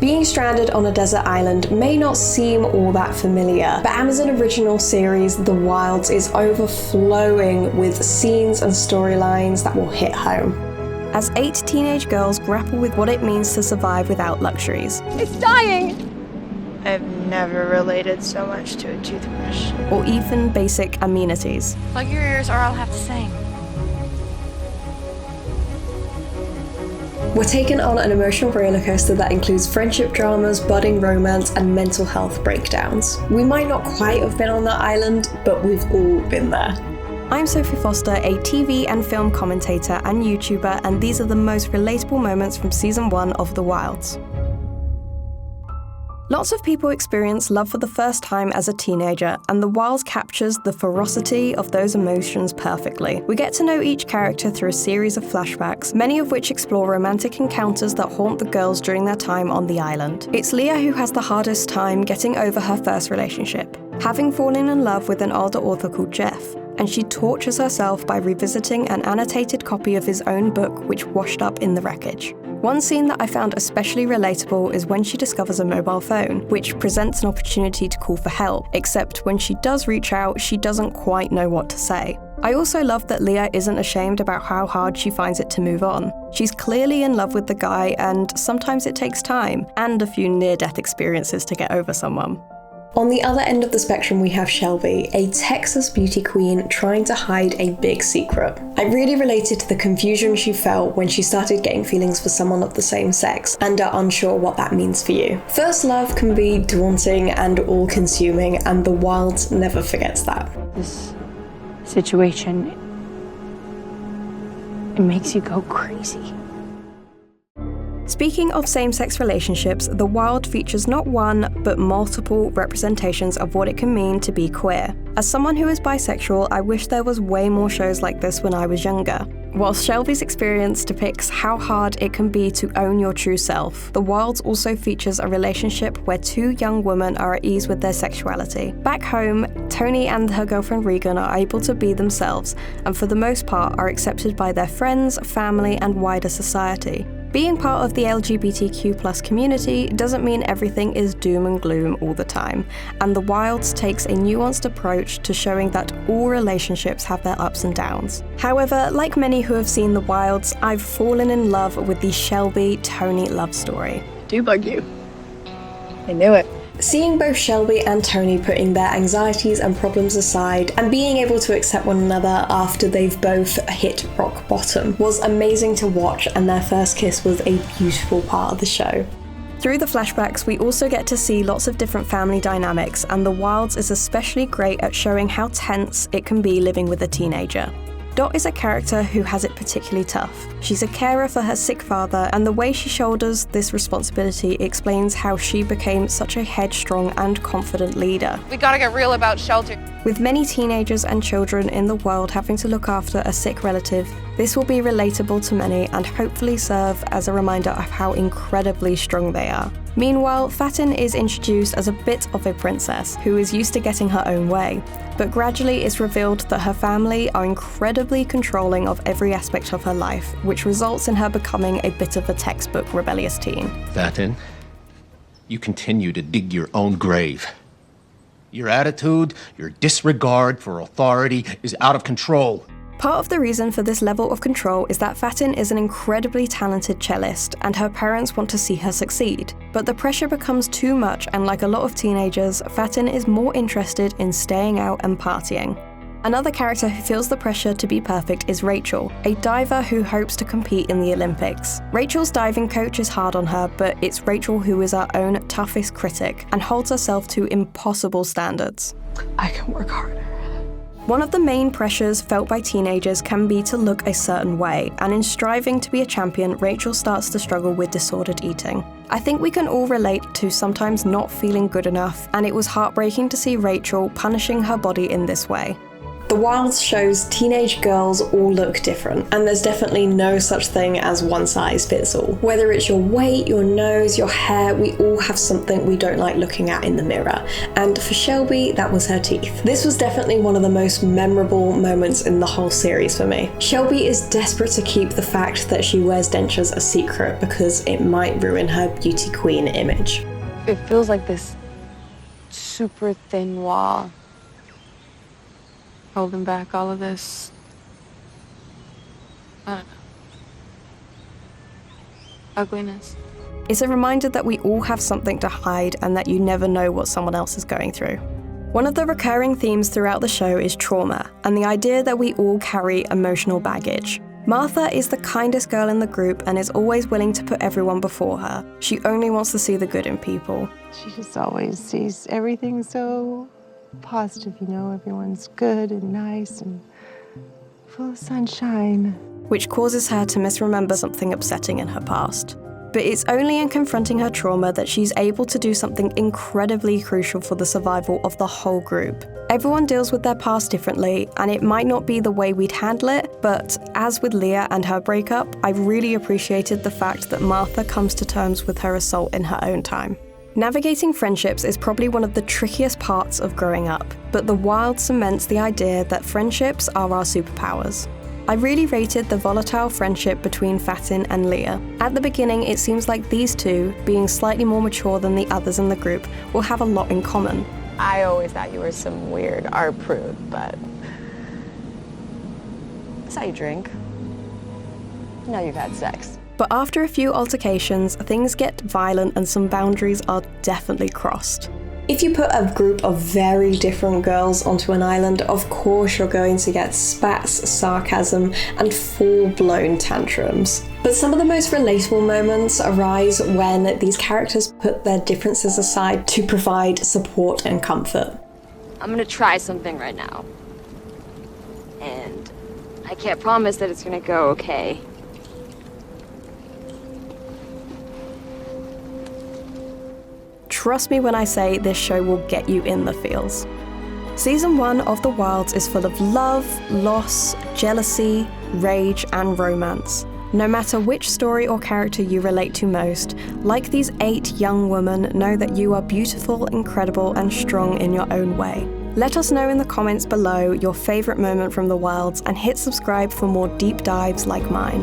Being stranded on a desert island may not seem all that familiar, but Amazon original series The Wilds is overflowing with scenes and storylines that will hit home. As 8 teenage girls grapple with what it means to survive without luxuries. It's dying! I've never related so much to a toothbrush. Or even basic amenities. Plug your ears or I'll have to sing. We're taken on an emotional rollercoaster that includes friendship dramas, budding romance, and mental health breakdowns. We might not quite have been on that island, but we've all been there. I'm Sophie Foster, a TV and film commentator and YouTuber, and these are the most relatable moments from Season 1 of The Wilds. Lots of people experience love for the first time as a teenager, and The Wilds captures the ferocity of those emotions perfectly. We get to know each character through a series of flashbacks, many of which explore romantic encounters that haunt the girls during their time on the island. It's Leah who has the hardest time getting over her first relationship, having fallen in love with an older author called Jeff, and she tortures herself by revisiting an annotated copy of his own book which washed up in the wreckage. One scene that I found especially relatable is when she discovers a mobile phone, which presents an opportunity to call for help, except when she does reach out, she doesn't quite know what to say. I also love that Leah isn't ashamed about how hard she finds it to move on. She's clearly in love with the guy, and sometimes it takes time and a few near-death experiences to get over someone. On the other end of the spectrum, we have Shelby, a Texas beauty queen trying to hide a big secret. I really related to the confusion she felt when she started getting feelings for someone of the same sex and are unsure what that means for you. First love can be daunting and all-consuming, and The Wilds never forgets that. This situation, it makes you go crazy. Speaking of same-sex relationships, The Wild features not one, but multiple representations of what it can mean to be queer. As someone who is bisexual, I wish there was way more shows like this when I was younger. Whilst Shelby's experience depicts how hard it can be to own your true self, The Wilds also features a relationship where 2 young women are at ease with their sexuality. Back home, Tony and her girlfriend Regan are able to be themselves, and for the most part are accepted by their friends, family, and wider society. Being part of the LGBTQ+ community doesn't mean everything is doom and gloom all the time, and The Wilds takes a nuanced approach to showing that all relationships have their ups and downs. However, like many who have seen The Wilds, I've fallen in love with the Shelby-Tony love story. Do bug you. I knew it. Seeing both Shelby and Tony putting their anxieties and problems aside and being able to accept one another after they've both hit rock bottom was amazing to watch, and their first kiss was a beautiful part of the show. Through the flashbacks, we also get to see lots of different family dynamics, and The Wilds is especially great at showing how tense it can be living with a teenager. Dot is a character who has it particularly tough. She's a carer for her sick father, and the way she shoulders this responsibility explains how she became such a headstrong and confident leader. We gotta get real about shelter. With many teenagers and children in the world having to look after a sick relative, this will be relatable to many and hopefully serve as a reminder of how incredibly strong they are. Meanwhile, Fatin is introduced as a bit of a princess who is used to getting her own way, but gradually it's revealed that her family are incredibly controlling of every aspect of her life, which results in her becoming a bit of a textbook rebellious teen. Fatin, you continue to dig your own grave. Your attitude, your disregard for authority is out of control. Part of the reason for this level of control is that Fatin is an incredibly talented cellist, and her parents want to see her succeed. But the pressure becomes too much, and like a lot of teenagers, Fatin is more interested in staying out and partying. Another character who feels the pressure to be perfect is Rachel, a diver who hopes to compete in the Olympics. Rachel's diving coach is hard on her, but it's Rachel who is our own toughest critic and holds herself to impossible standards. I can work harder. One of the main pressures felt by teenagers can be to look a certain way, and in striving to be a champion, Rachel starts to struggle with disordered eating. I think we can all relate to sometimes not feeling good enough, and it was heartbreaking to see Rachel punishing her body in this way. The Wilds shows teenage girls all look different, and there's definitely no such thing as one size fits all. Whether it's your weight, your nose, your hair, we all have something we don't like looking at in the mirror. And for Shelby, that was her teeth. This was definitely one of the most memorable moments in the whole series for me. Shelby is desperate to keep the fact that she wears dentures a secret because it might ruin her beauty queen image. It feels like this super thin wall holding back all of this, I don't know, ugliness. It's a reminder that we all have something to hide and that you never know what someone else is going through. One of the recurring themes throughout the show is trauma, and the idea that we all carry emotional baggage. Martha is the kindest girl in the group and is always willing to put everyone before her. She only wants to see the good in people. She just always sees everything so positive, you know, everyone's good and nice and full of sunshine. Which causes her to misremember something upsetting in her past. But it's only in confronting her trauma that she's able to do something incredibly crucial for the survival of the whole group. Everyone deals with their past differently, and it might not be the way we'd handle it, but as with Leah and her breakup, I really appreciated the fact that Martha comes to terms with her assault in her own time. Navigating friendships is probably one of the trickiest parts of growing up, but The Wild cements the idea that friendships are our superpowers. I really rated the volatile friendship between Fatin and Leah. At the beginning, it seems like these two, being slightly more mature than the others in the group, will have a lot in common. I always thought you were some weird art prude, but that's how you drink. Now you've had sex. But after a few altercations, things get violent and some boundaries are definitely crossed. If you put a group of very different girls onto an island, of course you're going to get spats, sarcasm, and full-blown tantrums. But some of the most relatable moments arise when these characters put their differences aside to provide support and comfort. I'm gonna try something right now. And I can't promise that it's gonna go okay. Trust me when I say this show will get you in the feels. Season 1 of The Wilds is full of love, loss, jealousy, rage, and romance. No matter which story or character you relate to most, like these 8 young women, know that you are beautiful, incredible, and strong in your own way. Let us know in the comments below your favourite moment from The Wilds and hit subscribe for more deep dives like mine.